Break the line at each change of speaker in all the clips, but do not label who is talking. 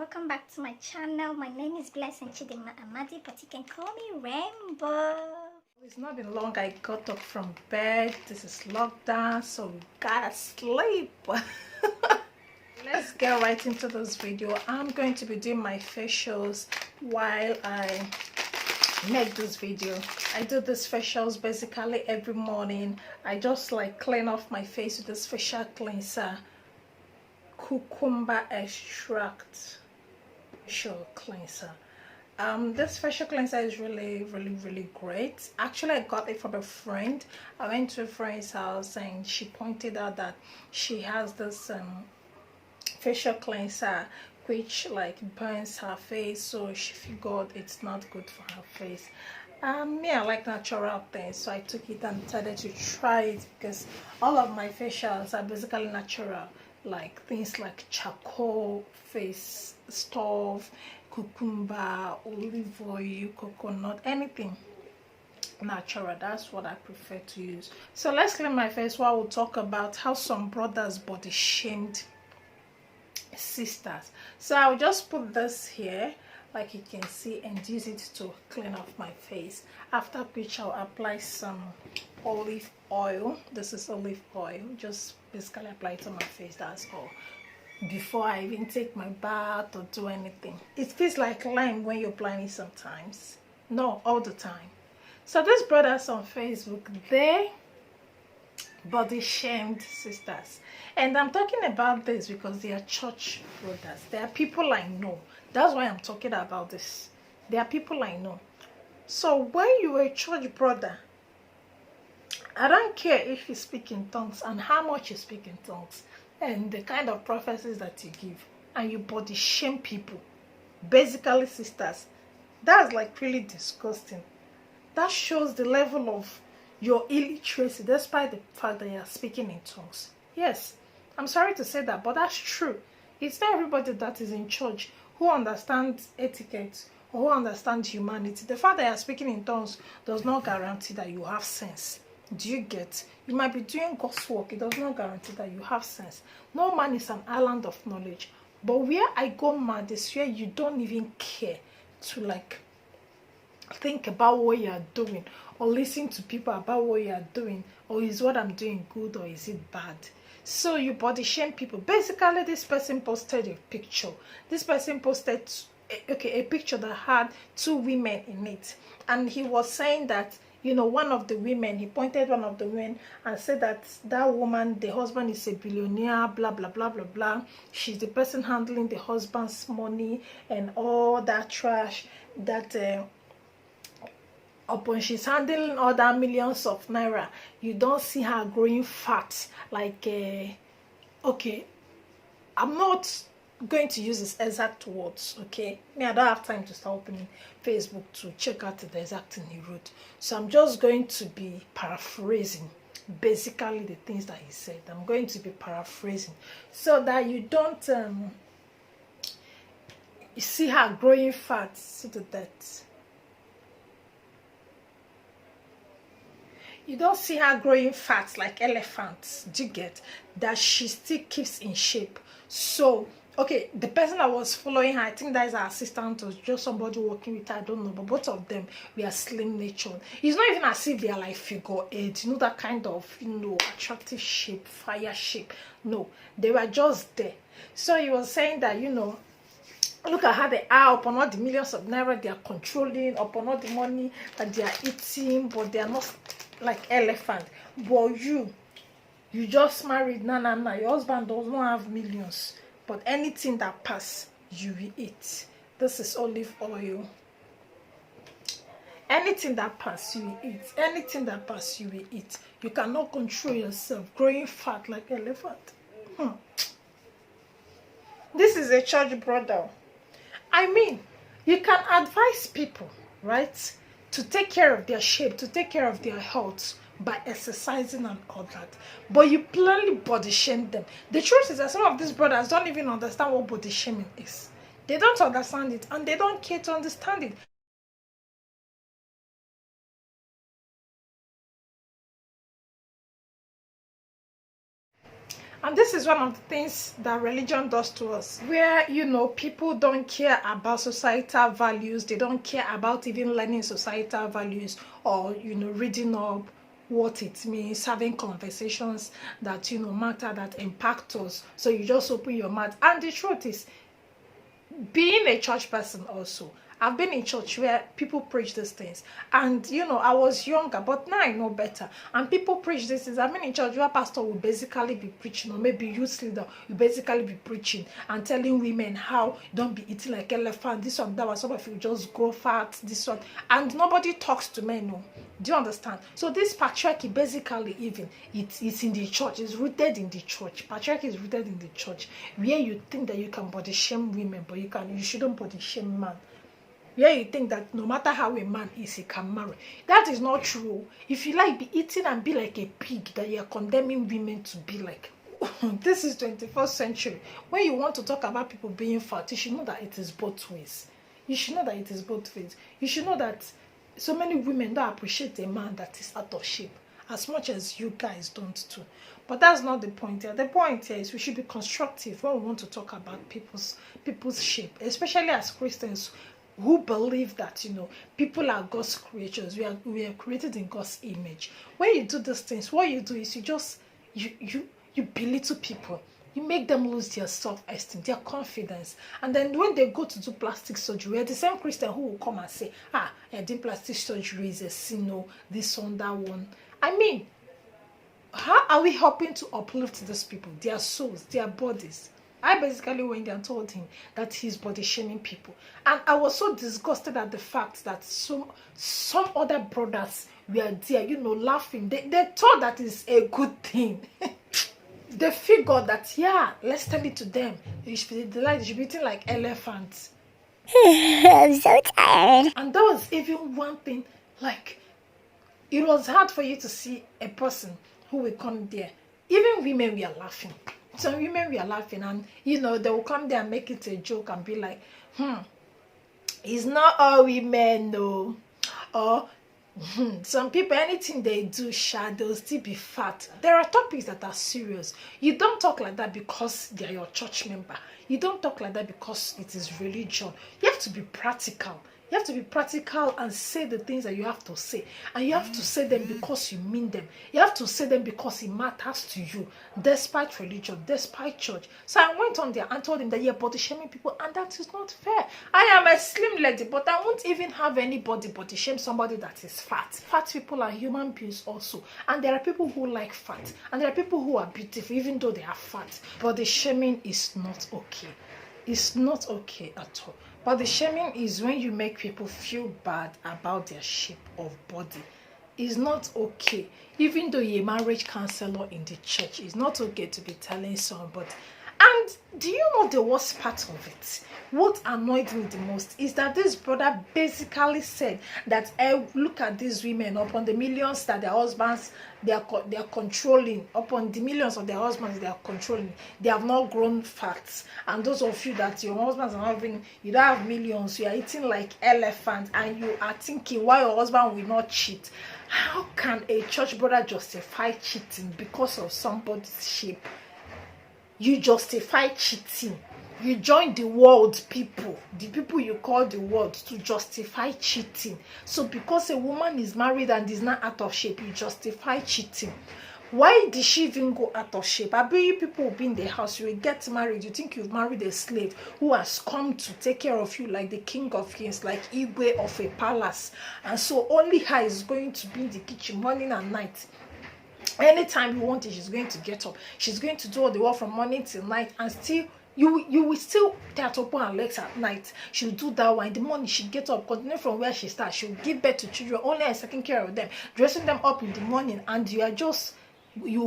welcome back to my channel. My name is Blessing Dinma Amadi, but you can call me Rainbow.
It's not been long I got up from bed. This is lockdown, so we gotta sleep. Let's get right into this video. I'm going to be doing my facials while I make this video. I do these facials basically every morning. I just like clean off my face with this facial cleanser, cucumber extract facial cleanser. This facial cleanser is really great. Actually, I got it from a friend. I went to a friend's house and she pointed out that she has this facial cleanser which like burns her face, so she figured it's not good for her face. I like natural things, so I took it and decided to try it because all of my facials are basically natural, like things like charcoal face stuff, cucumber, olive oil, coconut, anything natural. That's what I prefer to use. So let's clean my face while we'll talk about how some brothers body shamed sisters. So I'll just put this here like you can see and use it to clean off my face, after which I'll apply some olive oil. This is olive oil, just basically apply it on my face, that's all, before I even take my bath or do anything. It feels like lime when you're applying it sometimes, not all the time. So these brothers on Facebook, they body shamed sisters, and I'm talking about this because they are church brothers. They are people I know. That's why I'm talking about this. They are people I know. So when you are a church brother, I don't care if you speak in tongues and how much you speak in tongues and the kind of prophecies that you give, and you body shame people, basically sisters. That's like really disgusting. That shows the level of your illiteracy, despite the fact that you are speaking in tongues. Yes, I'm sorry to say that, but that's true. It's not everybody that is in church who understands etiquette or who understands humanity. The fact that you are speaking in tongues does not guarantee that you have sense. Do you get? You might be doing God's work. It does not guarantee that you have sense. No man is an island of knowledge. But where I go mad is where you don't even care to like think about what you are doing or listen to people about what you are doing, or is what I'm doing good or is it bad. So you body shame people. Basically, this person posted a picture. This person posted a picture that had two women in it, and he was saying that, you know, one of the women, he pointed one of the women and said that that woman, the husband is a billionaire, blah blah blah blah blah. She's the person handling the husband's money and all that trash, that upon she's handling all that millions of naira, you don't see her growing fat. Like okay, I'm not going to use his exact words, okay? Me, I don't have time to start opening Facebook to check out the exact thing he wrote, so I'm just going to be paraphrasing basically the things that he said. I'm going to be paraphrasing so that you don't you see her growing fat to the death. You don't see her growing fat like elephants. Do you get that? She still keeps in shape. So okay, the person that was following her, I think that is her assistant or just somebody working with her, I don't know, but both of them were slim natured. It's not even as if they are like figure eight, you know, that kind of, you know, attractive shape, fire shape. No, they were just there. So he was saying that, you know, look at how they are upon all the millions of naira they are controlling, upon all the money that they are eating, but they are not like elephant. But you just married, nah, your husband does not have millions, but anything that pass you will eat. This is olive oil. Anything that pass you will eat. Anything that pass you will eat. You cannot control yourself growing fat like elephant. This is a church brother. I mean, you can advise people, right, to take care of their shape, to take care of their health by exercising and all that, but you plainly body shame them. The truth is that some of these brothers don't even understand what body shaming is. They don't understand it, and they don't care to understand it. And this is one of the things that religion does to us, where, you know, people don't care about societal values. They don't care about even learning societal values, or, you know, reading up what it means, having conversations that, you know, matter, that impact us. So you just open your mouth. And the truth is, being a church person also, I've been in church where people preach these things, and you know, I was younger, but now I know better. And people preach these things. I've been in church where pastor will basically be preaching, or maybe youth leader will basically be preaching and telling women how don't be eating like elephant, this one, that one, some of you just grow fat, this one, and nobody talks to men. No, do you understand? So this patriarchy, basically, even it's in the church, it's rooted in the church. Patriarchy is rooted in the church, where you think that you can body shame women, but you shouldn't body shame man. Where you think that no matter how a man is, he can marry. That is not true. If you like be eating and be like a pig, that you are condemning women to be like. This is 21st century. When you want to talk about people being fat, you should know that it is both ways. You should know that it is both ways. You should know that so many women don't appreciate a man that is out of shape as much as you guys don't too. But that's not the point here. The point here is we should be constructive when we want to talk about people's shape, especially as Christians who believe that, you know, people are God's creatures. We are created in God's image. When you do these things, what you do is you belittle people. You make them lose their self-esteem, their confidence. And then when they go to do plastic surgery, you're the same Christian who will come and say, doing plastic surgery is a sin, no, this one, that one. I mean, how are we helping to uplift these people, their souls, their bodies? I basically went there and told him that he's body shaming people. And I was so disgusted at the fact that some other brothers were there, you know, laughing. They thought that is a good thing. They figured that, yeah, let's tell it to them. They should be eating like elephants.
I'm so tired.
And that was even one thing, like, it was hard for you to see a person who will come there. Even women were laughing. Some women were laughing, and you know, they will come there and make it a joke and be like, it's not all women, no. Or some people, anything they do, they'll still be fat. There are topics that are serious. You don't talk like that because they're your church member. You don't talk like that because it is religion. You have to be practical. You have to be practical and say the things that you have to say. And you have to say them because you mean them. You have to say them because it matters to you, despite religion, despite church. So I went on there and told him that you're body shaming people, and that is not fair. I am a slim lady, but I won't even have anybody body shame somebody that is fat. Fat people are human beings also. And there are people who like fat. And there are people who are beautiful, even though they are fat. Body shaming is not okay. It's not okay at all. But the shaming is when you make people feel bad about their shape of body. It's not okay. Even though you're a marriage counselor in the church, it's not okay to be telling somebody. And do you know the worst part of it? What annoyed me the most is that this brother basically said that, look at these women, upon the millions that their husbands, they are controlling, upon the millions of their husbands they are controlling, they have not grown fat. And those of you that your husbands are having, you don't have millions, you are eating like elephant, and you are thinking why your husband will not cheat. How can a church brother justify cheating because of somebody's shape? You justify cheating. You join the world people, the people you call the world, to justify cheating. So because a woman is married and is not out of shape, you justify cheating. Why did she even go out of shape? I bet you people will be in the house, you will get married, you think you've married a slave who has come to take care of you like the king of kings, like Igwe of a palace. And so only her is going to be in the kitchen morning and night. Anytime you want it, she's going to get up. She's going to do all the work from morning till night, and still you will still start open her legs at night. She'll do that one. In the morning, she'll get up, continue from where she starts. She'll give birth to children, only and taking care of them, dressing them up in the morning, and you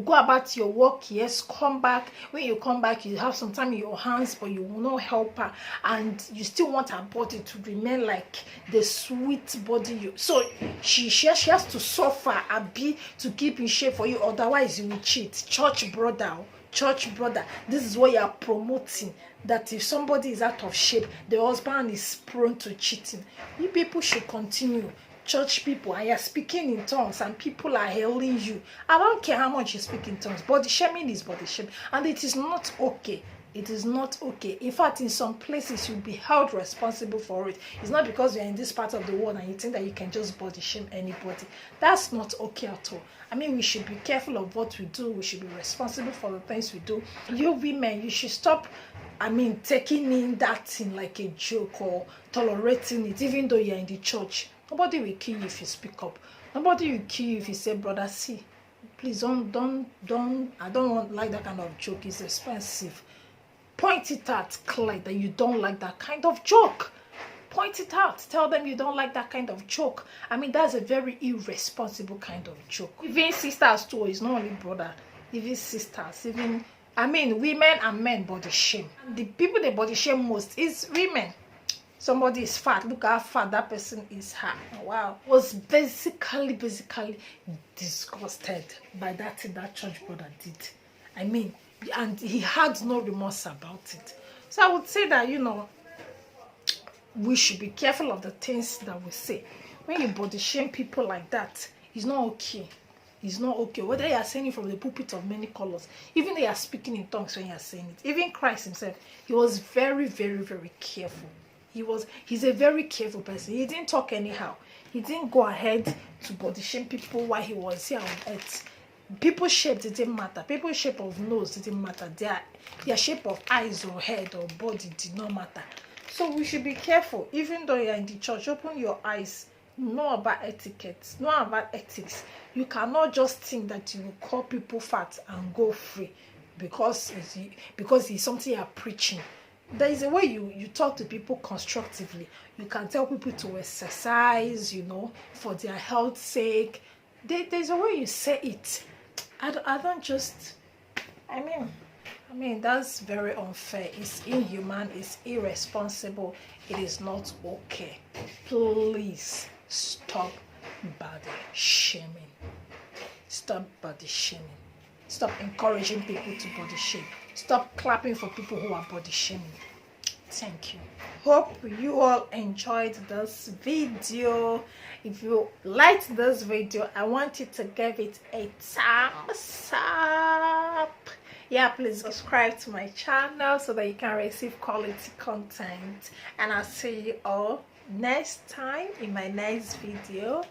go about your work, yes, come back. When you come back, you have some time in your hands, but you will not help her, and you still want her body to remain like the sweet body so she has to suffer a bit to keep in shape for you, otherwise you will cheat. Church brother, this is what you are promoting, that if somebody is out of shape, the husband is prone to cheating. You people should continue church people and you're speaking in tongues and people are hailing you. I don't care how much you speak in tongues. Body shaming is body shaming, and it is not okay. It is not okay. In fact, in some places you'll be held responsible for it. It's not because you're in this part of the world and you think that you can just body shame anybody. That's not okay at all. I mean, we should be careful of what we do. We should be responsible for the things we do. You women, you should stop, I mean, taking in that thing like a joke or tolerating it, even though you're in the church. Nobody will kill you if you speak up. Nobody will kill you if you say, brother, see, please don't, I don't want like that kind of joke. It's expensive. Point it out clear that you don't like that kind of joke. Point it out. Tell them you don't like that kind of joke. I mean, that's a very irresponsible kind of joke. Even sisters too, it's not only brother. Even sisters, even, I mean, women and men body shame. The people they body shame most is women. Somebody is fat. Look how fat that person is. Wow. Was basically disgusted by that thing that church brother did. I mean, and he had no remorse about it. So I would say that, you know, we should be careful of the things that we say. When you body shame people like that, it's not okay. It's not okay. Whether you are saying it from the pulpit of many colors, even they are speaking in tongues when you are saying it. Even Christ himself, he was very careful. He's a very careful person. He didn't talk anyhow. He didn't go ahead to body shame people while he was here on earth. People's shape didn't matter. People's shape of nose didn't matter. Their shape of eyes or head or body did not matter. So we should be careful. Even though you're in the church, open your eyes. Know about etiquette. Know about ethics. You cannot just think that you will call people fat and go free because it's something you're preaching. There is a way you talk to people constructively. You can tell people to exercise, you know, for their health's sake. There's a way you say it. I don't just, I mean, that's very unfair. It's inhuman. It's irresponsible. It is not okay. Please stop body shaming. Stop body shaming. Stop encouraging people to body shame. Stop clapping for people who are body shaming. Thank you. Hope you all enjoyed this video. If you liked this video, I want you to give it a thumbs up. Yeah, please subscribe to my channel so that you can receive quality content. And I'll see you all next time in my next video.